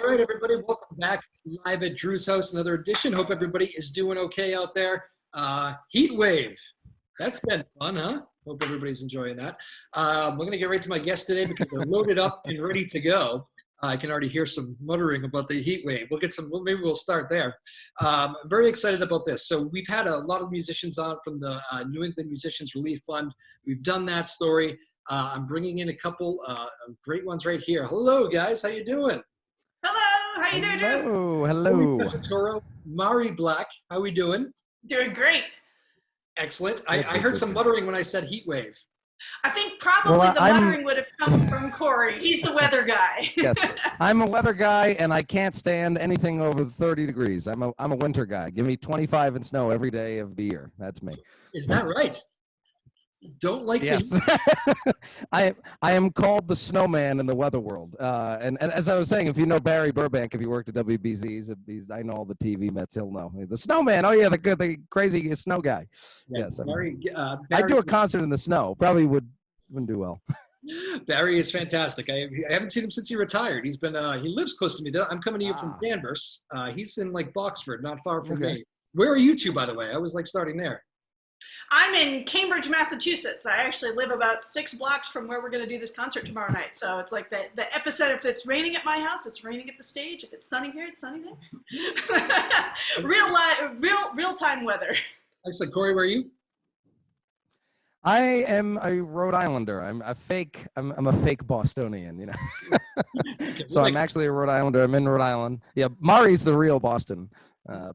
All right, everybody, welcome back live at Drew's house, another edition. Hope everybody is doing okay out there. Heat wave. That's been fun, huh? Hope everybody's enjoying that. We're going to get right to my guest today because they're loaded up and ready to go. I can already hear some muttering about the heat wave. Maybe we'll start there. I'm very excited about this. So we've had a lot of musicians on from the New England Musicians Relief Fund. We've done that story. I'm bringing in a couple of great ones right here. Hello, guys. How you doing? Hello, how you doing, Drew? Hello. Mari Black, how we doing? Doing great. Excellent. I heard some muttering when I said heat wave. I think probably the muttering would have come from Corey. He's the weather guy. Yes, I'm a weather guy, and I can't stand anything over 30 degrees. I'm a winter guy. Give me 25 and snow every day of the year. That's me. Is that right? Don't like yes. I am called the snowman in the weather world. And as I was saying, if you know Barry Burbank, if you worked at WBZ, I know all the TV Mets. He'll know the snowman. Oh yeah, the crazy snow guy. Yeah, yes, Barry, I'd do a concert in the snow. Probably wouldn't do well. Barry is fantastic. I haven't seen him since he retired. He's been he lives close to me. I'm coming to you from Danvers. He's in like Boxford, not far from me. Where are you two, by the way? I was like starting there. I'm in Cambridge, Massachusetts. I actually live about 6 blocks from where we're going to do this concert tomorrow night. So it's like the epicenter. If it's raining at my house, it's raining at the stage. If it's sunny here, it's sunny there. real time weather. Excellent. Corey, where are you? I am a Rhode Islander. I'm a fake Bostonian, you know. So I'm actually a Rhode Islander. I'm in Rhode Island. Yeah, Mari's the real Boston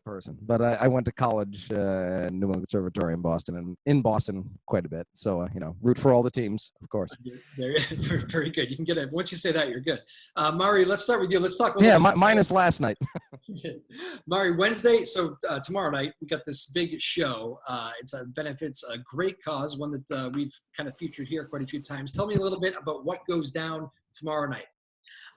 person, but I went to college at New England Conservatory in Boston, and in Boston quite a bit. So root for all the teams, of course. Very good. You can get it once you say that. You're good. Mari, let's start with you. Let's talk a little bit. Minus last night. Mari, Wednesday. So tomorrow night we got this big show. It benefits a great cause, one that we've kind of featured here quite a few times. Tell me a little bit about what goes down tomorrow night.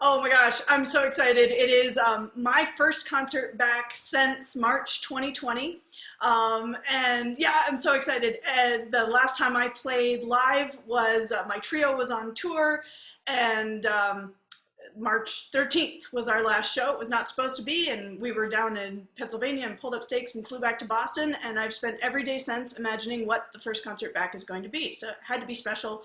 Oh my gosh, I'm so excited. It is my first concert back since March 2020. And yeah, I'm so excited. And the last time I played live was, my trio was on tour, and March 13th was our last show. It was not supposed to be, and we were down in Pennsylvania and pulled up stakes and flew back to Boston, and I've spent every day since imagining what the first concert back is going to be. So it had to be special.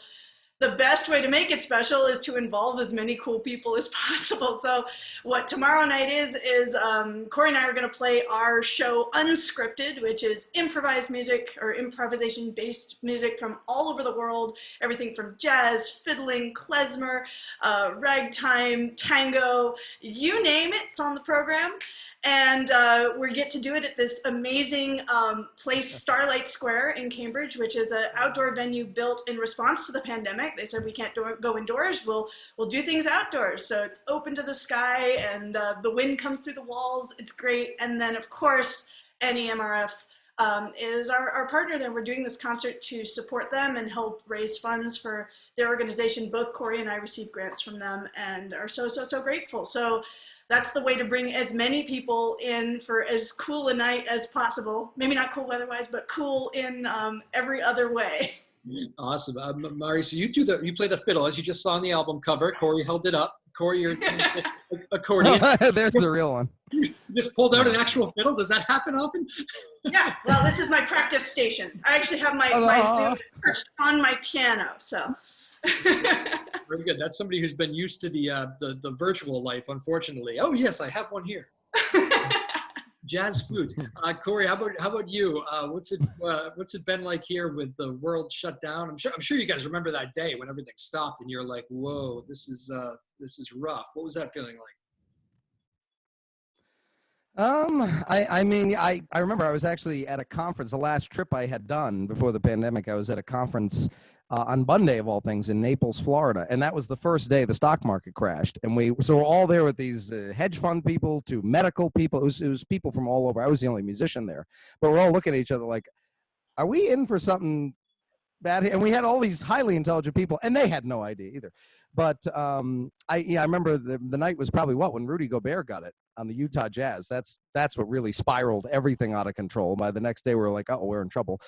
The best way to make it special is to involve as many cool people as possible. So what tomorrow night is Corey and I are going to play our show Unscripted, which is improvised music or improvisation-based music from all over the world. Everything from jazz, fiddling, klezmer, ragtime, tango, you name it, it's on the program. And we get to do it at this amazing place, Starlight Square in Cambridge, which is an outdoor venue built in response to the pandemic. They said we can't go indoors, we'll do things outdoors. So it's open to the sky, and the wind comes through the walls. It's great. And then, of course, NEMRF is our partner there. We're doing this concert to support them and help raise funds for their organization. Both Corey and I received grants from them and are so grateful. So that's the way to bring as many people in for as cool a night as possible. Maybe not cool weather-wise, but cool in every other way. Awesome. Mari, so you play the fiddle, as you just saw on the album cover. Corey held it up. Corey, you're accordion. There's the real one. You just pulled out an actual fiddle. Does that happen often? Yeah, well, this is my practice station. I actually have my Zoom perched on my piano, so. Very good. That's somebody who's been used to the virtual life, unfortunately. Oh yes, I have one here. Jazz flute. Corey, how about you? What's it been like here with the world shut down? I'm sure you guys remember that day when everything stopped and you're like, whoa, this is rough. What was that feeling like? I remember I was actually at a conference. The last trip I had done before the pandemic, I was at a conference on Monday of all things in Naples, Florida, and that was the first day the stock market crashed. And we're all there with these hedge fund people to medical people. It was people from all over. I was the only musician there, but we're all looking at each other like, "Are we in for something bad?" And we had all these highly intelligent people, and they had no idea either. But I remember the night was probably when Rudy Gobert got it on the Utah Jazz. That's what really spiraled everything out of control. By the next day, we were like, oh, we're in trouble.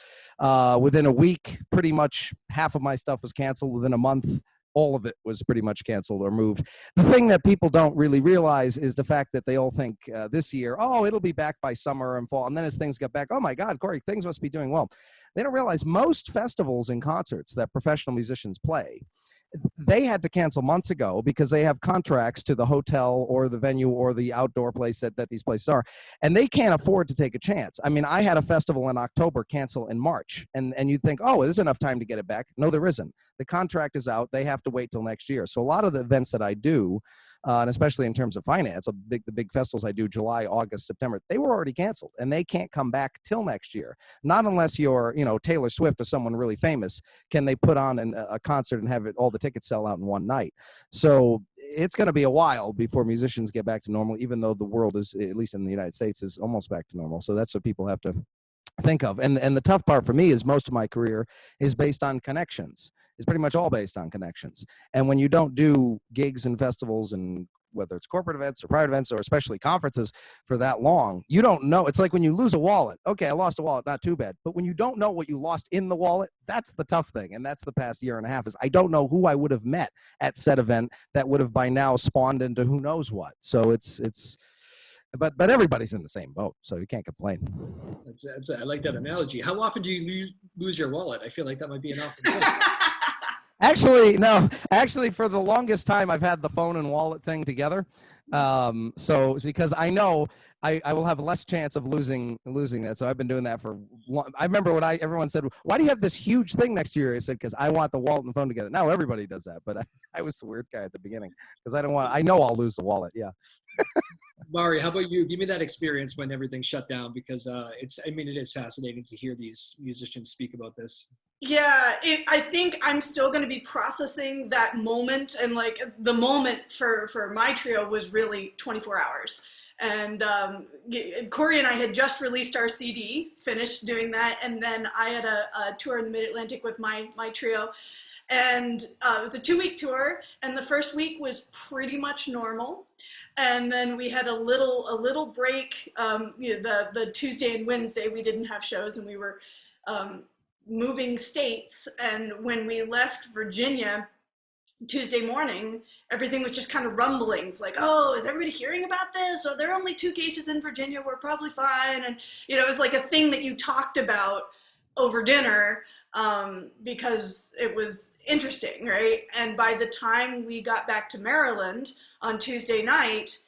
Within a week, pretty much half of my stuff was canceled. Within a month, all of it was pretty much canceled or moved. The thing that people don't really realize is the fact that they all think this year, oh, it'll be back by summer and fall. And then as things get back, oh my God, Corey, things must be doing well. They don't realize most festivals and concerts that professional musicians play, they had to cancel months ago because they have contracts to the hotel or the venue or the outdoor place that these places are, and they can't afford to take a chance. I mean, I had a festival in October cancel in March, and you'd think, oh, there's enough time to get it back. No, there isn't. The contract is out. They have to wait till next year. So a lot of the events that I do, and especially in terms of finance, the big festivals I do, July, August, September, they were already canceled, and they can't come back till next year. Not unless you're, Taylor Swift or someone really famous, can they put on a concert and have all the tickets sell out in one night. So it's going to be a while before musicians get back to normal, even though the world is, at least in the United States, is almost back to normal. So that's what people have to think of. And the tough part for me is most of my career is based on connections. It's pretty much all based on connections. And when you don't do gigs and festivals, and whether it's corporate events or private events or especially conferences for that long, you don't know. It's like when you lose a wallet. Okay, I lost a wallet, not too bad. But when you don't know what you lost in the wallet, that's the tough thing. And that's the past year and a half, is I don't know who I would have met at said event that would have by now spawned into who knows what. So but everybody's in the same boat, so you can't complain. I like that analogy. How often do you lose your wallet? I feel like that might be an often thing. Actually, no. Actually, for the longest time, I've had the phone and wallet thing together. So because I know I will have less chance of losing that. So I've been doing that for long. I remember when everyone said, "Why do you have this huge thing next to you?" I said, "Because I want the wallet and phone together." Now everybody does that, but I was the weird guy at the beginning because I know I'll lose the wallet. Yeah. Mari, how about you? Give me that experience when everything shut down, because it is fascinating to hear these musicians speak about this. Yeah, I think I'm still going to be processing that moment, and like the moment for my trio was really 24 hours. And Corey and I had just released our CD, finished doing that, and then I had a tour in the Mid-Atlantic with my trio. And it was a 2-week tour, and the first week was pretty much normal. And then we had a little break. The Tuesday and Wednesday we didn't have shows, and we were moving states. And when we left Virginia Tuesday morning, everything was just kind of rumblings, like, oh, is everybody hearing about this? Oh, there are only 2 cases in Virginia, we're probably fine. And it was like a thing that you talked about over dinner, because it was interesting, right? And by the time we got back to Maryland on Tuesday night,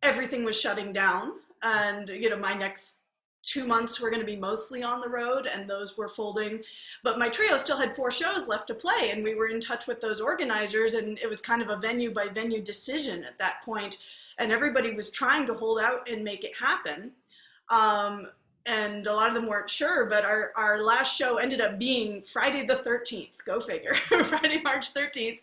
everything was shutting down. And my next 2 months were going to be mostly on the road, and those were folding. But my trio still had 4 shows left to play, and we were in touch with those organizers, and it was kind of a venue by venue decision at that point, and everybody was trying to hold out and make it happen. And a lot of them weren't sure, but our last show ended up being Friday the 13th, go figure, Friday, March 13th.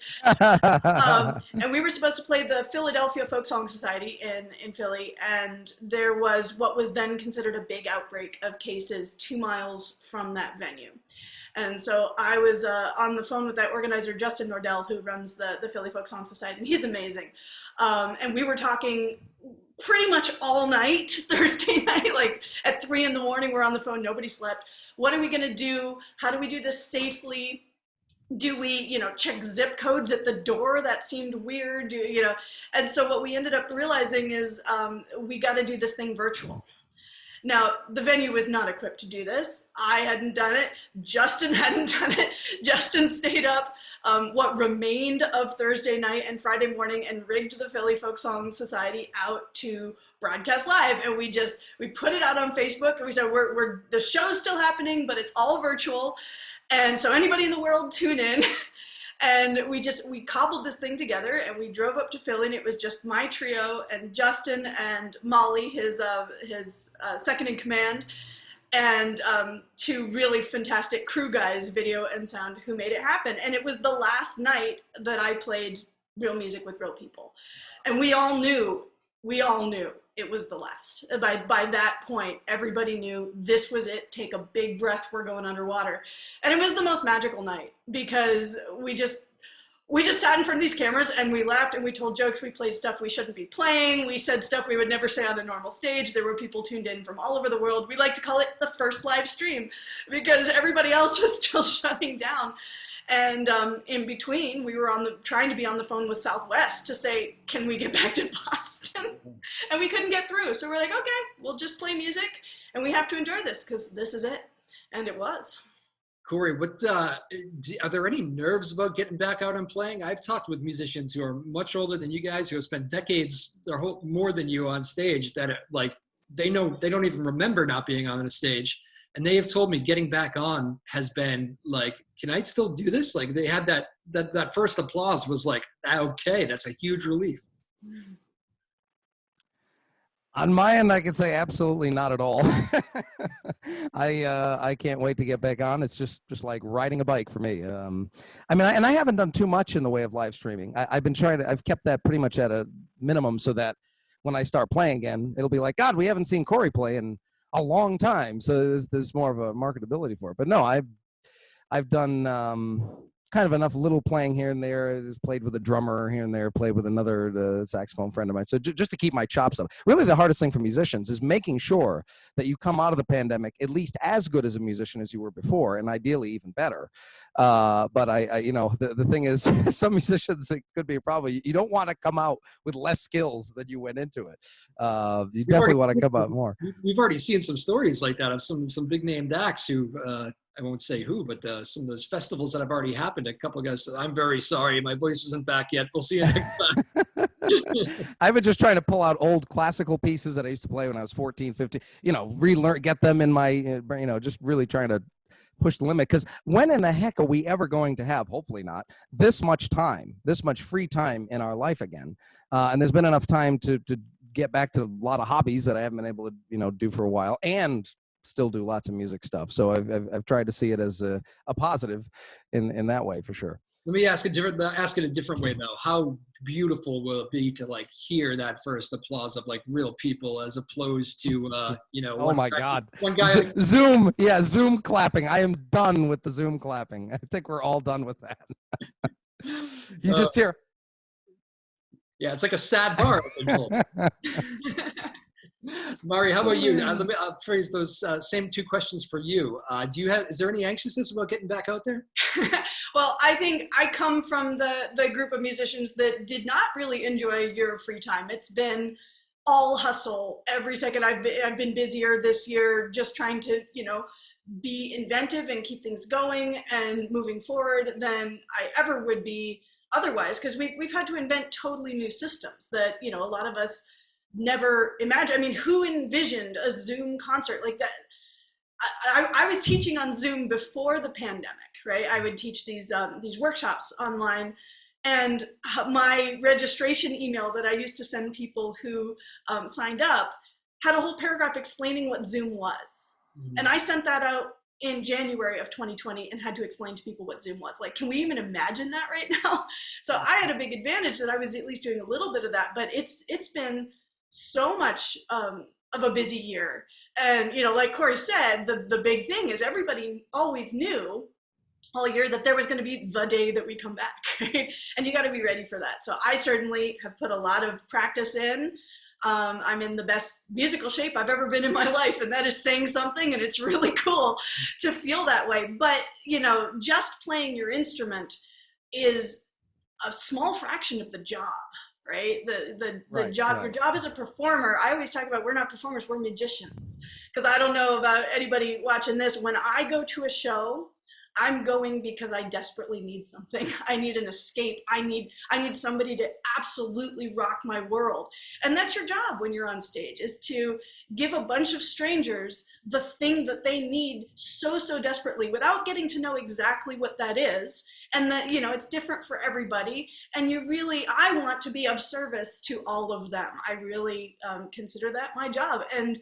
And we were supposed to play the Philadelphia Folk Song Society in Philly, and there was what was then considered a big outbreak of cases 2 miles from that venue. And so I was on the phone with that organizer, Justin Nordell, who runs the Philly Folk Song Society, and he's amazing. And we were talking pretty much all night, Thursday night, like at 3 in the morning, we're on the phone, nobody slept. What are we gonna do? How do we do this safely? Do we, check zip codes at the door? That seemed weird, And so what we ended up realizing is we gotta do this thing virtual. Now, the venue was not equipped to do this. I hadn't done it. Justin hadn't done it. Justin stayed up what remained of Thursday night and Friday morning and rigged the Philly Folk Song Society out to broadcast live. And we put it out on Facebook, and we said, the show's still happening, but it's all virtual. And so anybody in the world tune in. And we cobbled this thing together, and we drove up to Philly, and it was just my trio and Justin and Molly, his second in command, and 2 really fantastic crew guys, video and sound, who made it happen. And it was the last night that I played real music with real people. And we all knew it was the last. By that point, everybody knew this was it. Take a big breath, we're going underwater. And it was the most magical night, because we just sat in front of these cameras and we laughed and we told jokes. We played stuff we shouldn't be playing. We said stuff we would never say on a normal stage. There were people tuned in from all over the world. We like to call it the first live stream because everybody else was still shutting down. And in between, we were trying to be on the phone with Southwest to say, can we get back to Boston? And we couldn't get through. So we're like, okay, we'll just play music and we have to enjoy this because this is it. And it was. Corey, are there any nerves about getting back out and playing? I've talked with musicians who are much older than you guys, who have spent decades, more than you on stage, that they don't even remember not being on a stage. And they have told me getting back on has been like, can I still do this? Like they had that first applause was like, okay, that's a huge relief. On my end, I can say absolutely not at all. I can't wait to get back on. It's just like riding a bike for me. I mean, I haven't done too much in the way of live streaming. I've kept that pretty much at a minimum so that when I start playing again, it'll be like, God, we haven't seen Corey play in a long time. So there's more of a marketability for it. But no, I've done kind of enough little playing here and there. Just played with a drummer here and there, played with another saxophone friend of mine. So just to keep my chops up. Really the hardest thing for musicians is making sure that you come out of the pandemic at least as good as a musician as you were before, and ideally even better. But I you know, the thing is, some musicians, it could be a problem. You don't want to come out with less skills than you went into it. You definitely want to come out more. We've already seen some stories like that of some big name acts who I won't say who, but some of those festivals that have already happened, a couple of guys said, I'm very sorry, my voice isn't back yet. We'll see you next time. I've been just trying to pull out old classical pieces that I used to play when I was 14, 15, relearn, get them in my, just really trying to push the limit. Because when in the heck are we ever going to have, hopefully not, this much time, this much free time in our life again? And there's been enough time to get back to a lot of hobbies that I haven't been able to, do for a while, and still do lots of music stuff. So I've tried to see it as a positive in that way, for sure. Let me ask it a different way though. How beautiful will it be to like hear that first applause of like real people as opposed to oh my God, one guy Zoom clapping. I am done with the Zoom clapping. I think we're all done with that. You just hear. Yeah, it's like a sad bar. Mari, how about you? Let me phrase those same two questions for you. Is there any anxiousness about getting back out there? Well, I think I come from the group of musicians that did not really enjoy your free time. It's been all hustle every second. I've been busier this year, just trying to, be inventive and keep things going and moving forward than I ever would be otherwise, because we've had to invent totally new systems that, a lot of us never imagined. I mean, who envisioned a Zoom concert like that? I was teaching on Zoom before the pandemic, right? I would teach these workshops online, and my registration email that I used to send people who signed up had a whole paragraph explaining what Zoom was. Mm-hmm. And I sent that out in January of 2020 and had to explain to people what Zoom was. Like, can we even imagine that right now? So I had a big advantage that I was at least doing a little bit of that, but it's been so much of a busy year. And, like Corey said, the big thing is everybody always knew all year that there was going to be the day that we come back, right? And you got to be ready for that. So I certainly have put a lot of practice in. I'm in the best musical shape I've ever been in my life, and that is saying something, and it's really cool to feel that way. But, just playing your instrument is a small fraction of the job. Right? The job, right. Your job as a performer, I always talk about, we're not performers, we're magicians. Because I don't know about anybody watching this. When I go to a show, I'm going because I desperately need something. I need an escape. I need somebody to absolutely rock my world. And that's your job when you're on stage, is to give a bunch of strangers the thing that they need so desperately without getting to know exactly what that is. And that, it's different for everybody. And I want to be of service to all of them. I really consider that my job. And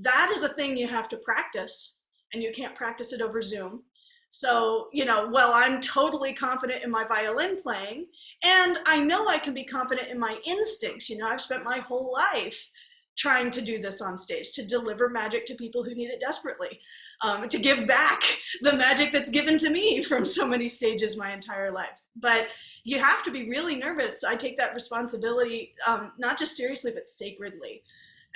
that is a thing you have to practice, and you can't practice it over Zoom. So, I'm totally confident in my violin playing, and I know I can be confident in my instincts. I've spent my whole life trying to do this on stage, to deliver magic to people who need it desperately. to give back the magic that's given to me from so many stages my entire life. But you have to be really nervous. I take that responsibility, not just seriously, but sacredly.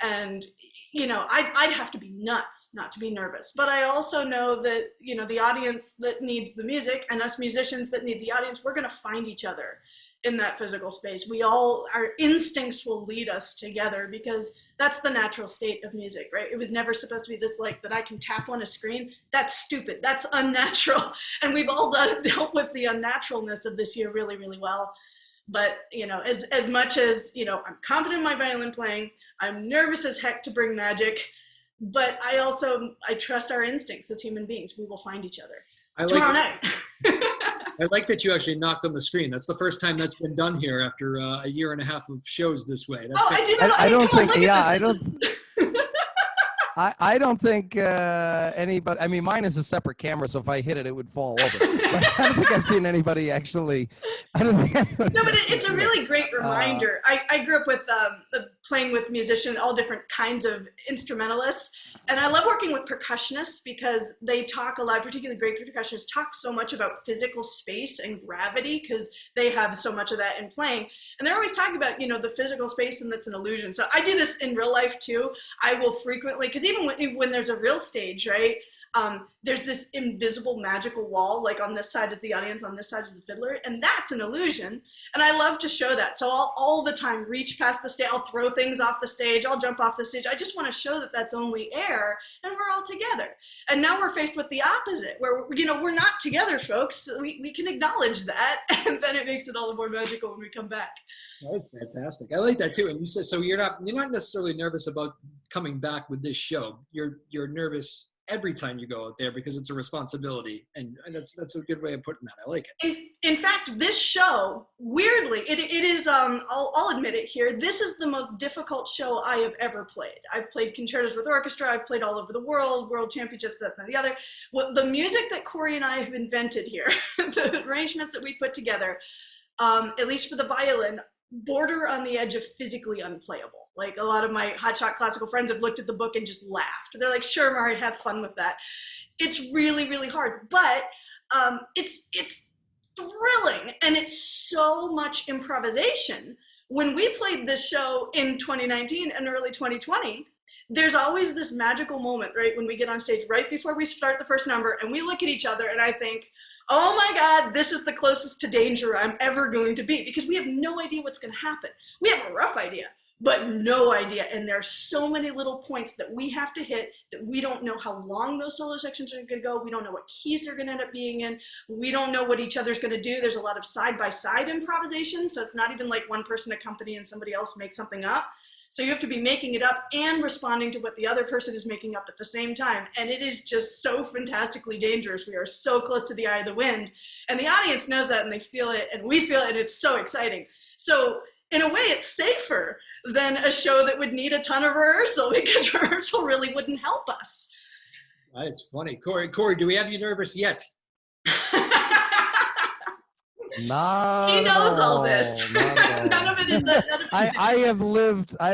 And, you know, I'd have to be nuts not to be nervous. But I also know that, you know, the audience that needs the music and us musicians that need the audience, we're going to find each other in that physical space. Our instincts will lead us together because that's the natural state of music, right? It was never supposed to be this like that I can tap on a screen. That's stupid. That's unnatural. And we've all dealt with the unnaturalness of this year really, really well. But, you know, as much as, you know, I'm confident in my violin playing, I'm nervous as heck to bring magic, but I trust our instincts as human beings. We will find each other tomorrow night. I like that you actually knocked on the screen. That's the first time that's been done here after a year and a half of shows this way. That's I do know. I don't think anybody. I mean, mine is a separate camera, so if I hit it, it would fall over. But I don't think I've seen anybody actually. No, but it's a really great reminder. I grew up with playing with musicians, all different kinds of instrumentalists, and I love working with percussionists because they talk a lot. Particularly great percussionists talk so much about physical space and gravity because they have so much of that in playing, and they're always talking about, you know, the physical space, and that's an illusion. So I do this in real life too. I will frequently, because even when there's a real stage, right? There's this invisible magical wall, like on this side is the audience, on this side is the fiddler, and that's an illusion. And I love to show that. So I'll all the time reach past the stage, I'll throw things off the stage, I'll jump off the stage. I just want to show that that's only air and we're all together. And now we're faced with the opposite, where, you know, we're not together, folks. We can acknowledge that, and then it makes it all the more magical when we come back. That's fantastic. I like that too. And you said, so you're not necessarily nervous about coming back with this show. You're nervous every time you go out there because it's a responsibility, and that's a good way of putting that. I like it. In fact, this show, weirdly, it is. I'll admit it here. This is the most difficult show I have ever played. I've played concertos with orchestra. I've played all over the world championships, that and the other. The music that Corey and I have invented here, the arrangements that we put together, at least for the violin, border on the edge of physically unplayable. Like a lot of my hotshot classical friends have looked at the book and just laughed. They're like, sure, Mari, have fun with that. It's really, really hard, but it's thrilling, and it's so much improvisation. When we played this show in 2019 and early 2020, there's always this magical moment, right, when we get on stage right before we start the first number, and we look at each other and I think, oh my God, this is the closest to danger I'm ever going to be, because we have no idea what's going to happen. We have a rough idea, but no idea. And there are so many little points that we have to hit that we don't know how long those solo sections are going to go. We don't know what keys they're going to end up being in. We don't know what each other's going to do. There's a lot of side-by-side improvisation, so it's not even like one person accompany and somebody else make something up. So you have to be making it up and responding to what the other person is making up at the same time. And it is just so fantastically dangerous. We are so close to the eye of the wind. And the audience knows that, and they feel it, and we feel it, and it's so exciting. So in a way, it's safer than a show that would need a ton of rehearsal, because rehearsal really wouldn't help us. It's funny. Corey, do we have you nervous yet? Not he knows all this. None of it is that. I've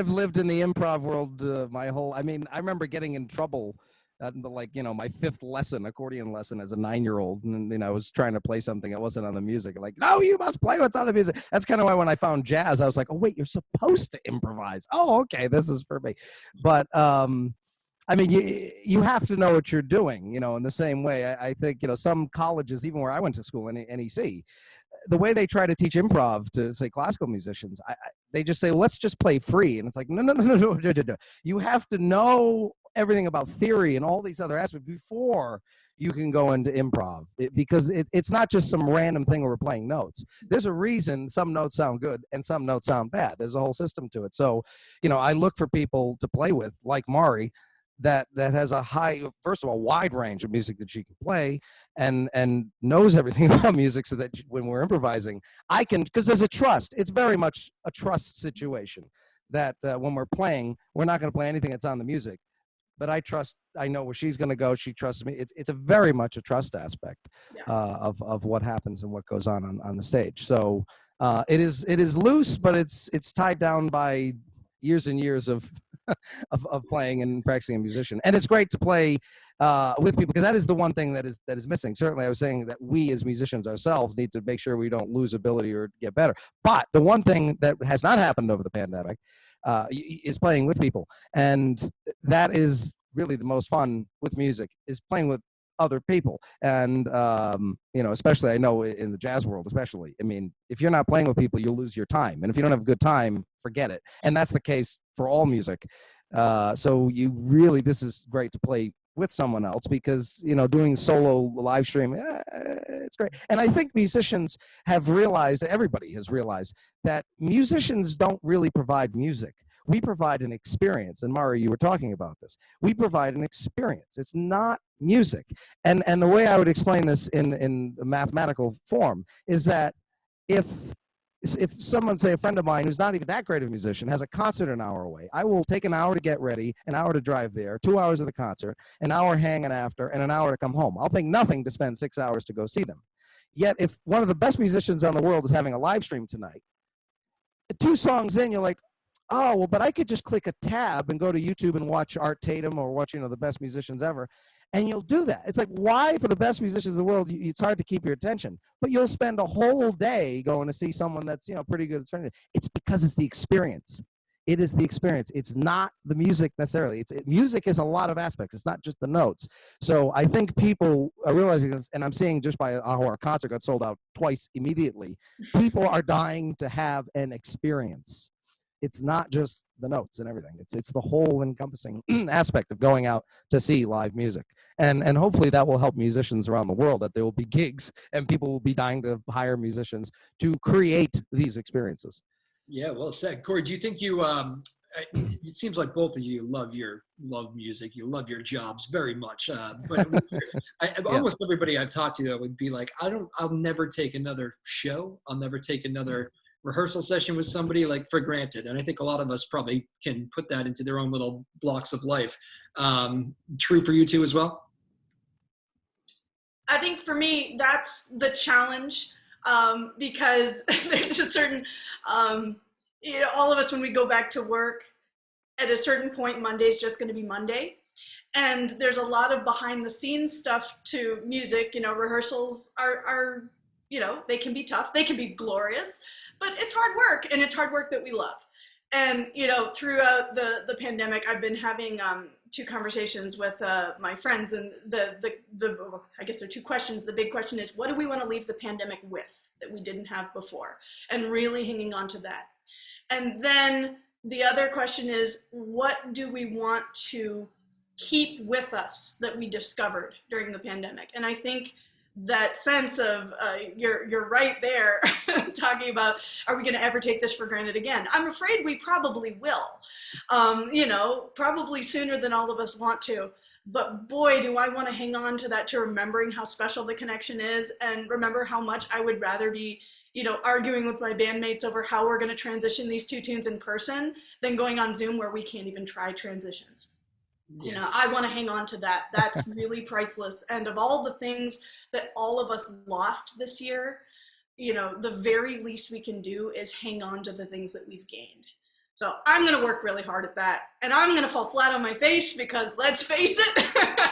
lived in the improv world my whole. I mean, I remember getting in trouble at, like, you know, my 5th lesson, accordion lesson, as a 9-year-old, and you know, I was trying to play something that wasn't on the music. Like, no, you must play what's on the music. That's kind of why when I found jazz, I was like, oh wait, you're supposed to improvise. Oh, okay, this is for me. But I mean, you have to know what you're doing, you know, in the same way. I think, you know, some colleges, even where I went to school in NEC, the way they try to teach improv to, say, classical musicians, they just say, let's just play free. And it's like, no. You have to know everything about theory and all these other aspects before you can go into improv, because it's not just some random thing where we're playing notes. There's a reason some notes sound good and some notes sound bad. There's a whole system to it. So, you know, I look for people to play with, like Mari, that has a high, first of all, wide range of music that she can play, and knows everything about music, so that when we're improvising, I can, because there's a trust. It's very much a trust situation, that when we're playing, we're not going to play anything that's on the music, but I know where she's going to go. She trusts me. It's a very much a trust aspect of what happens and what goes on the stage. So it is loose, but it's tied down by years and years of of playing and practicing a musician. And it's great to play with people, because that is the one thing that is missing. Certainly, I was saying that we as musicians ourselves need to make sure we don't lose ability or get better. But the one thing that has not happened over the pandemic is playing with people, and that is really the most fun with music, is playing with other people. And especially, I know in the jazz world, especially, I mean, if you're not playing with people, you'll lose your time, and if you don't have a good time, forget it. And that's the case for all music. So this is great to play with someone else, because doing solo live stream, it's great. And I think musicians have realized, everybody has realized, that musicians don't really provide music. We provide an experience. And Mari, you were talking about this. We provide an experience. It's not music. And the way I would explain this in a mathematical form is that if someone, say a friend of mine who's not even that great of a musician, has a concert an hour away, I will take an hour to get ready, an hour to drive there, 2 hours of the concert, an hour hanging after, and an hour to come home. I'll think nothing to spend 6 hours to go see them. Yet if one of the best musicians on the world is having a live stream tonight, 2 songs in, you're like, oh, well, but I could just click a tab and go to YouTube and watch Art Tatum or watch, the best musicians ever. And you'll do that. It's like, why, for the best musicians in the world, it's hard to keep your attention, but you'll spend a whole day going to see someone that's, pretty good at it. It's because it's the experience. It is the experience. It's not the music necessarily. Music is a lot of aspects. It's not just the notes. So I think people are realizing this, and I'm seeing just by how our concert got sold out twice immediately, people are dying to have an experience. It's not just the notes and everything. It's the whole encompassing aspect of going out to see live music. And hopefully that will help musicians around the world, that there will be gigs and people will be dying to hire musicians to create these experiences. Yeah, well said. Corey, do you think it seems like both of you love music, you love your jobs very much. But almost everybody I've talked to would be like, I'll never take another show. I'll never take another rehearsal session with somebody, like, for granted. And I think a lot of us probably can put that into their own little blocks of life. True for you too as well? I think for me, that's the challenge, because there's a certain, all of us, when we go back to work, at a certain point, Monday's just going to be Monday. And there's a lot of behind the scenes stuff to music. Rehearsals are they can be tough, they can be glorious, but it's hard work, and it's hard work that we love. And, throughout the pandemic, I've been having 2 conversations with my friends, and I guess there are 2 questions. The big question is, what do we want to leave the pandemic with that we didn't have before? And really hanging on to that. And then the other question is, what do we want to keep with us that we discovered during the pandemic? And I think that sense of you're right there talking about, are we going to ever take this for granted again? I'm afraid we probably will, probably sooner than all of us want to. But boy, do I want to hang on to that, to remembering how special the connection is, and remember how much I would rather be arguing with my bandmates over how we're going to transition these 2 tunes in person than going on Zoom where we can't even try transitions. Yeah. I want to hang on to that. That's really priceless. And of all the things that all of us lost this year, the very least we can do is hang on to the things that we've gained. So I'm going to work really hard at that. And I'm going to fall flat on my face, because let's face it,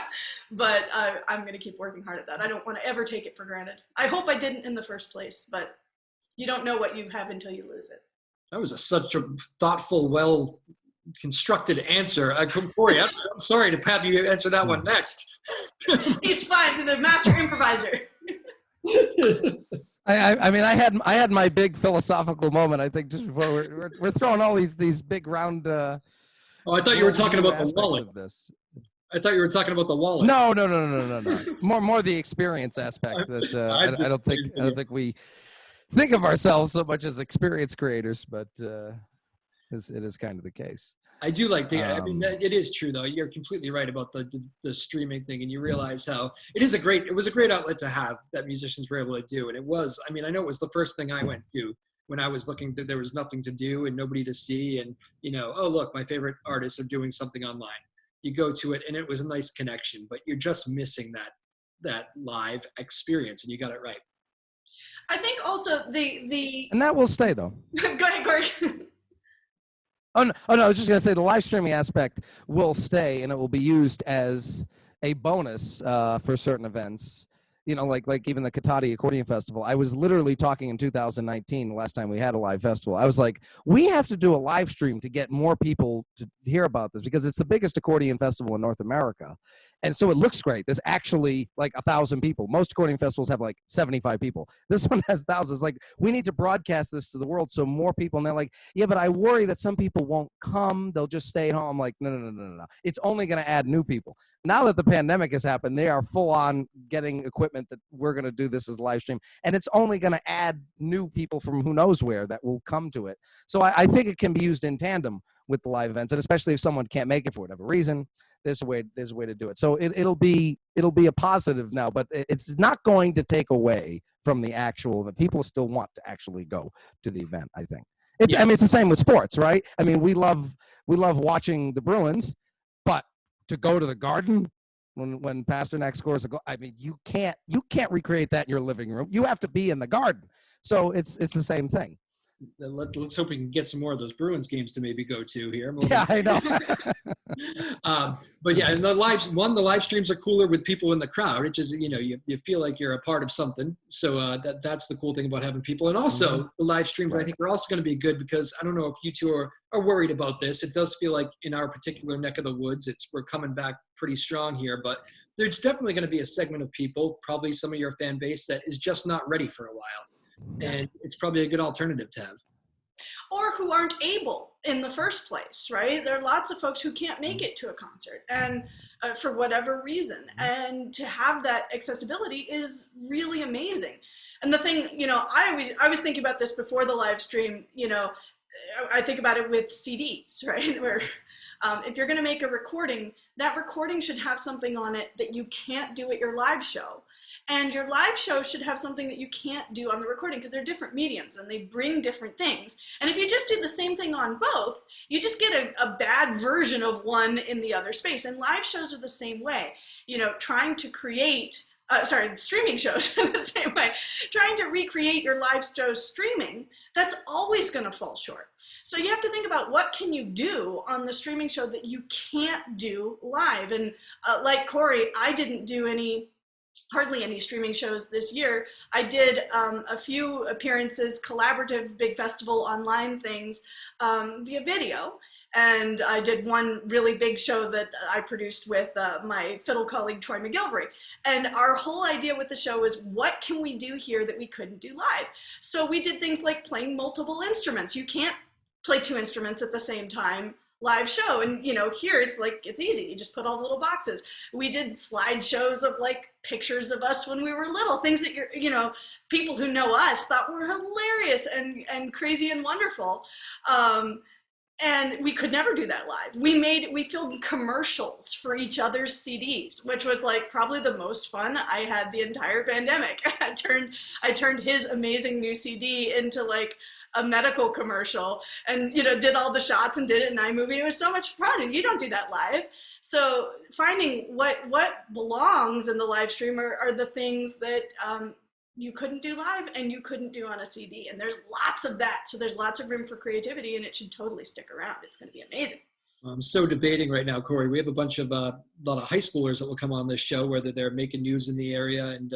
but I'm going to keep working hard at that. I don't want to ever take it for granted. I hope I didn't in the first place, but you don't know what you have until you lose it. That was such a thoughtful, well-constructed answer. Corey, I'm sorry to have you answer that one next. He's fine, the master improviser. I mean, I had my big philosophical moment, I think, just before we're throwing all these big round. I thought you were talking about the wallet. I thought you were talking about the wallet. No. More the experience aspect. That I don't think we think of ourselves so much as experience creators, but it is kind of the case. I do like I mean, it is true though. You're completely right about the streaming thing, and you realize how it was a great outlet to have that musicians were able to do. And it was, I mean, I know it was the first thing I went to when I was looking, there was nothing to do and nobody to see. And, oh, look, my favorite artists are doing something online. You go to it and it was a nice connection, but you're just missing that live experience, and you got it right. I think also the and that will stay though. Go ahead, Corey. Oh no, I was just gonna say the live streaming aspect will stay, and it will be used as a bonus for certain events. Like even the Katati Accordion Festival. I was literally talking in 2019, the last time we had a live festival. I was like, we have to do a live stream to get more people to hear about this because it's the biggest accordion festival in North America. And so it looks great. There's actually like 1,000 people. Most accordion festivals have like 75 people. This one has thousands. Like, we need to broadcast this to the world so more people, and they're like, yeah, but I worry that some people won't come. They'll just stay at home. I'm like, no. It's only going to add new people. Now that the pandemic has happened, they are full on getting equipment that we're going to do this as a live stream. And it's only going to add new people from who knows where that will come to it. So I think it can be used in tandem with the live events. And especially if someone can't make it for whatever reason, there's a way to do it. So it'll be a positive now, but it's not going to take away from the actual event. People still want to actually go to the event, I think. I mean, it's the same with sports, right? I mean, we love watching the Bruins, but to go to the Garden when Pasternak scores a goal, I mean, you can't recreate that in your living room. You have to be in the Garden. So it's the same thing. Let's hope we can get some more of those Bruins games to maybe go to here. Yeah, I know. But yeah, and the live streams are cooler with people in the crowd. It just, you feel like you're a part of something. So that's the cool thing about having people. And also the live streams, right. I think, are also going to be good because I don't know if you two are worried about this. It does feel like in our particular neck of the woods, we're coming back pretty strong here, but there's definitely going to be a segment of people, probably some of your fan base, that is just not ready for a while. And it's probably a good alternative to have. Or who aren't able in the first place, right? There are lots of folks who can't make it to a concert, and for whatever reason. And to have that accessibility is really amazing. And the thing, I was thinking about this before the live stream, I think about it with CDs, right? Where if you're going to make a recording, that recording should have something on it that you can't do at your live show. And your live show should have something that you can't do on the recording because they're different mediums and they bring different things. And if you just do the same thing on both, you just get a bad version of one in the other space. And live shows are the same way. Trying to create, streaming shows are the same way. Trying to recreate your live show streaming, that's always going to fall short. So you have to think about what can you do on the streaming show that you can't do live. And like Corey, I didn't do hardly any streaming shows this year. I did a few appearances, collaborative big festival online things via video. And I did one really big show that I produced with my fiddle colleague, Troy McGilvery. And our whole idea with the show was, what can we do here that we couldn't do live? So we did things like playing multiple instruments. You can't play two instruments at the same time live show. And here it's easy. You just put all the little boxes. We did slideshows of like pictures of us when we were little, things that people who know us thought were hilarious and crazy and wonderful. And we could never do that live. We filmed commercials for each other's CDs, which was like probably the most fun I had the entire pandemic. I turned his amazing new CD into like a medical commercial and, did all the shots and did it in iMovie. It was so much fun, and you don't do that live. So finding what belongs in the live stream are the things that you couldn't do live and you couldn't do on a CD. And there's lots of that. So there's lots of room for creativity, and it should totally stick around. It's going to be amazing. I'm so debating right now, Corey. We have a bunch of lot of high schoolers that will come on this show, whether they're making news in the area and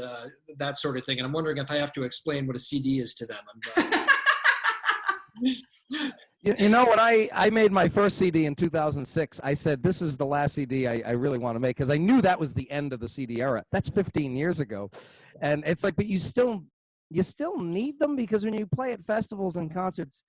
that sort of thing. And I'm wondering if I have to explain what a CD is to them. You know what? I made my first CD in 2006. I said, this is the last CD I really want to make, because I knew that was the end of the CD era. That's 15 years ago. And it's like, but you still need them, because when you play at festivals and concerts,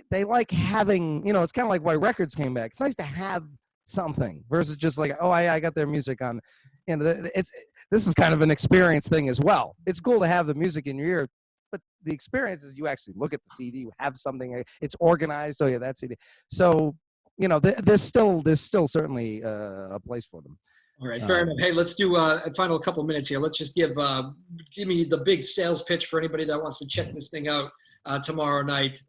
they like having, it's kind of like why records came back. It's nice to have something versus just like, oh, I got their music on. This is kind of an experience thing as well. It's cool to have the music in your ear, but the experience is you actually look at the CD, you have something, it's organized. Oh yeah, that CD. So, there's still certainly a place for them. All right, fair enough. Hey, let's do a final couple minutes here. Let's just give me the big sales pitch for anybody that wants to check this thing out tomorrow night.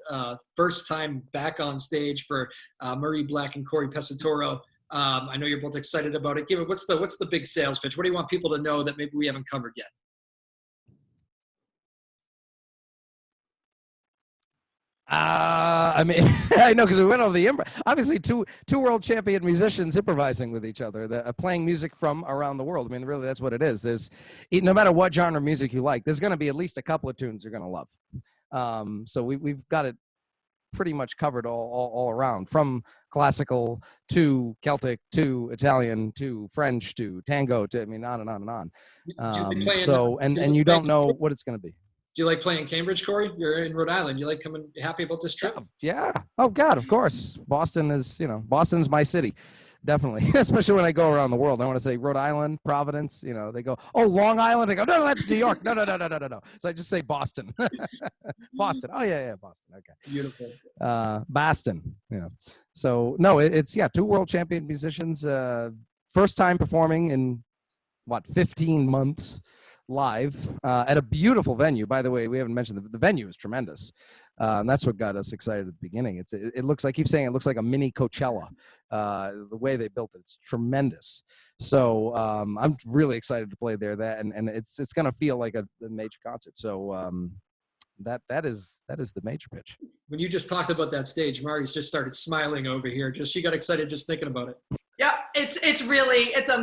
First time back on stage for Marie Black and Corey Pesatoro. I know you're both excited about it. What's the big sales pitch? What do you want people to know that maybe we haven't covered yet? I mean, I know, because we went over the improv. Obviously, two world champion musicians improvising with each other, playing music from around the world. I mean, really, that's what it is. No matter what genre of music you like, there's going to be at least a couple of tunes you're going to love. So we've got it pretty much covered all around, from classical to Celtic to Italian to French to tango to, I mean, on and on and on. And you don't know what it's going to be. Do you like playing Cambridge, Corey? You're in Rhode Island. You like coming? Happy about this trip? Yeah. Oh God, of course. Boston's my city. Definitely. Especially when I go around the world. I want to say Rhode Island, Providence, they go, oh, Long Island. I go, no, that's New York. No. So I just say Boston. Boston. Oh yeah, Boston. Okay. Beautiful. Boston, So no, it's two world champion musicians, first time performing in 15 months. Live at a beautiful venue. By the way, we haven't mentioned the venue is tremendous. And that's what got us excited at the beginning. It looks like, I keep saying, it looks like a mini Coachella. The way they built it, it's tremendous. So I'm really excited to play there. And it's going to feel like a major concert. So that is the major pitch. When you just talked about that stage, Mari's just started smiling over here. She got excited just thinking about it. Yeah, it's a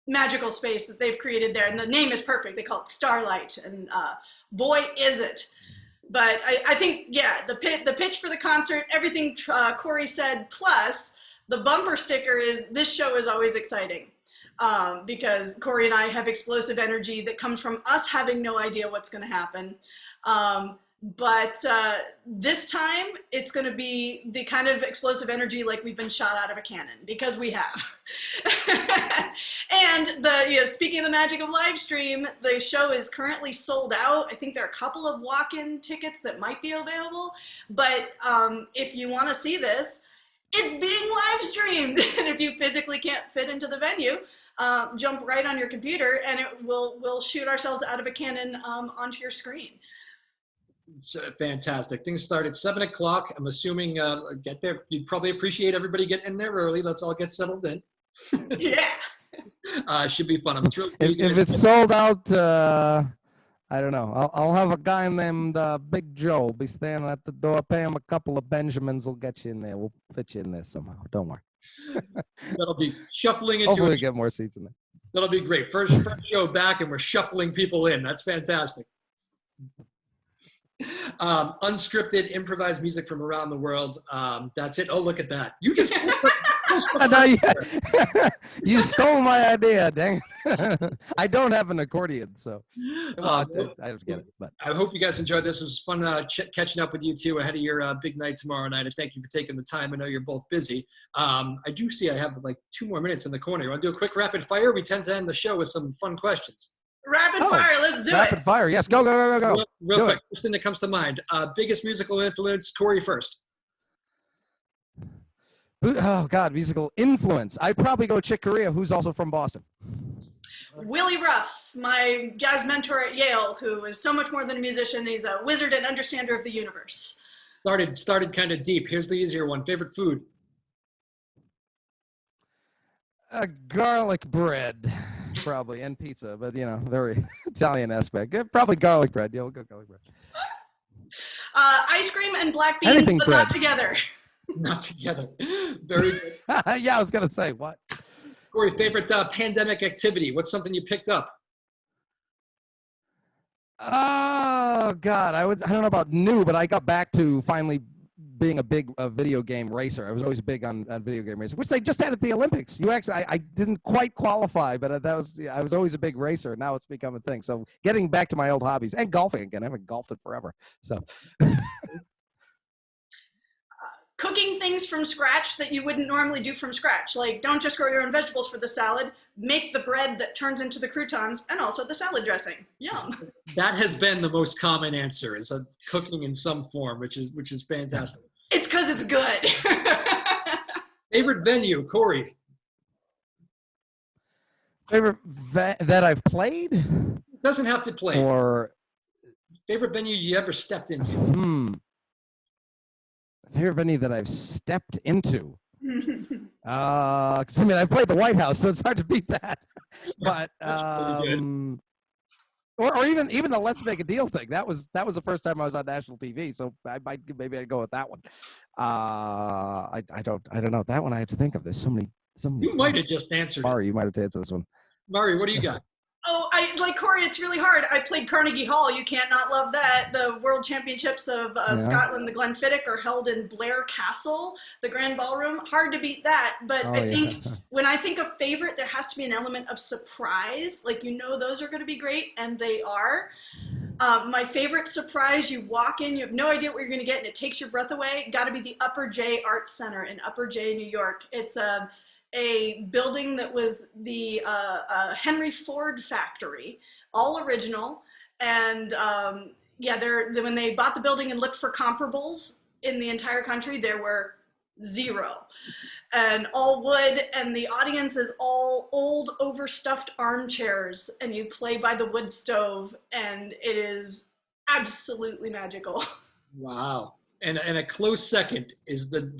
magical space that they've created there, and the name is perfect. They call it Starlight, and boy is it. But I think, the pitch for the concert, everything Corey said, plus the bumper sticker is, this show is always exciting, because Corey and I have explosive energy that comes from us having no idea what's going to happen. But this time it's going to be the kind of explosive energy like we've been shot out of a cannon, because we have. And speaking of the magic of live stream, the show is currently sold out. I think there are a couple of walk-in tickets that might be available. But if you want to see this, it's being live streamed. And if you physically can't fit into the venue, jump right on your computer, and we'll shoot ourselves out of a cannon onto your screen. It's fantastic. Things start at 7 o'clock. I'm assuming get there. You'd probably appreciate everybody getting in there early. Let's all get settled in. Yeah. Should be fun. I'm thrilled. If it's sold out, I don't know. I'll have a guy named Big Joe be standing at the door. Pay him a couple of Benjamins. We'll get you in there. We'll fit you in there somehow. Don't worry. That'll be shuffling into. Hopefully, we get more seats in there. That'll be great. First show back, and we're shuffling people in. That's fantastic. Unscripted, improvised music from around the world. That's it. Oh, look at that. You just you stole my idea, dang it. I don't have an accordion, so I don't get it. But I hope you guys enjoyed this. It was fun catching up with you two ahead of your big night tomorrow night. And thank you for taking the time. I know you're both busy. I do see I have like 2 more minutes in the corner. You want to do a quick rapid fire? We tend to end the show with some fun questions. Rapid fire, let's do it. Rapid fire, yes. Go. Real quick, first thing that comes to mind. Biggest musical influence, Corey first. Oh, God, musical influence. I'd probably go Chick Corea, who's also from Boston. Willie Ruff, my jazz mentor at Yale, who is so much more than a musician. He's a wizard and understander of the universe. Started kind of deep. Here's the easier one. Favorite food? Garlic bread. Probably, and pizza, but very Italian aspect. Probably garlic bread. Yeah, we'll go garlic bread. Ice cream and black beans, anything but bread. not together. Not together. Very good. Yeah, I was gonna say what. Corey, favorite pandemic activity? What's something you picked up? Oh God, I don't know about new, but I got back to finally being a big video game racer. I was always big on video game racing, which they just had at the Olympics. I didn't quite qualify, but I was always a big racer. Now it's become a thing. So getting back to my old hobbies and golfing again. I haven't golfed it forever. So Cooking things from scratch that you wouldn't normally do from scratch. Like, don't just grow your own vegetables for the salad. Make the bread that turns into the croutons and also the salad dressing. Yum. That has been the most common answer, is cooking in some form, which is fantastic. It's because it's good. Favorite venue, Corey? Favorite that I've played? Doesn't have to play. Or favorite venue you ever stepped into? Favorite venue that I've stepped into? 'Cause I played the White House, so it's hard to beat that. But or even the Let's Make a Deal thing. That was the first time I was on national TV, so maybe I'd go with that one. I don't know. That one I have to think of. There's so many. You might have just answered. Mari, you might have to answer this one. Mari, what do you got? Oh, like Corey, it's really hard. I played Carnegie Hall. You can't not love that. The World Championships of Scotland, the Glenfiddich, are held in Blair Castle, the Grand Ballroom. Hard to beat that. But I think when I think of favorite, there has to be an element of surprise. Like, those are going to be great, and they are. My favorite surprise, you walk in, you have no idea what you're going to get, and it takes your breath away. Got to be the Upper J Arts Center in Upper J, New York. It's a building that was the Henry Ford factory, all original. And when they bought the building and looked for comparables in the entire country, there were zero. And all wood, and the audience is all old, overstuffed armchairs, and you play by the wood stove, and it is absolutely magical. Wow. And a close second is the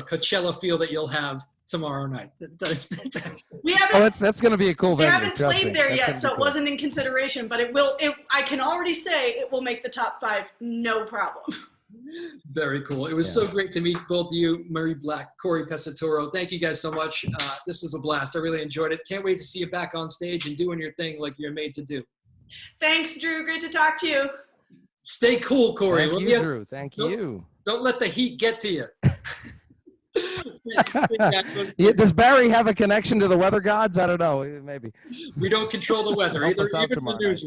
Coachella feel that you'll have tomorrow night. That is fantastic. That's going to be a cool venue. We haven't played there yet, so it wasn't in consideration, but it will. I can already say it will make the top 5, no problem. Very cool. It was so great to meet both of you, Mari Black, Corey Pesatoro. Thank you guys so much. This was a blast. I really enjoyed it. Can't wait to see you back on stage and doing your thing like you're made to do. Thanks, Drew. Great to talk to you. Stay cool, Corey. Thank you, Drew. Thank you. Don't let the heat get to you. Does Barry have a connection to the weather gods? I don't know. Maybe. We don't control the weather. Help us out Even tomorrow the news.